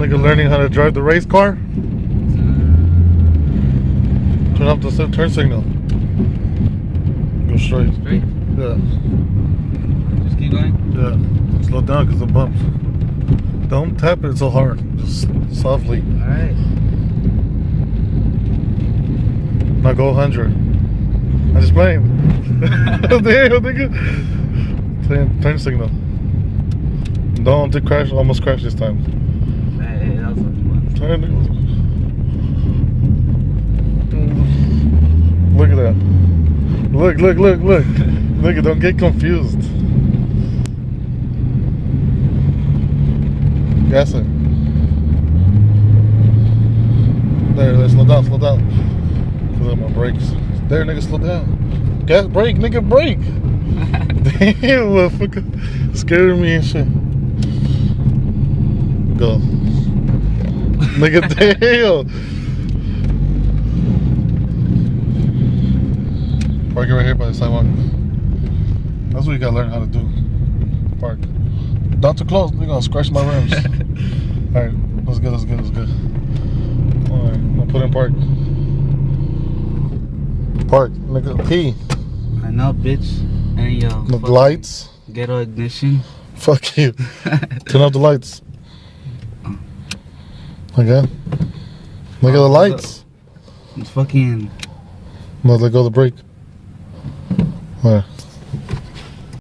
Nigga learning how to drive the race car. Turn off the turn signal. Go straight. Straight? Yeah. Just keep going? Yeah. Slow down because of bumps. Don't tap it so hard. Just softly. Alright. Now go 100. I'm just playing. Damn, nigga. Turn signal. Don't crash. Almost crash this time. Hey, that was fun. Turn. Look at that. Look. Nigga, don't get confused. Gas it. There, slow down. Cause of my brakes. There, nigga, slow down. Gas, brake, nigga, brake. Damn, motherfucker. Scared me and shit. Go. Nigga, damn. Park it right here by the sidewalk. That's what you gotta learn how to do. Park. Not too close, nigga, I'll scratch my rims. Alright, that's good. Alright, I'll put in park. Park, nigga, P. I know, bitch. And yo. The lights. Ghetto ignition. Fuck you. Turn off the lights. Okay. Look at the lights. It's fucking. No, let go of the brake. Where?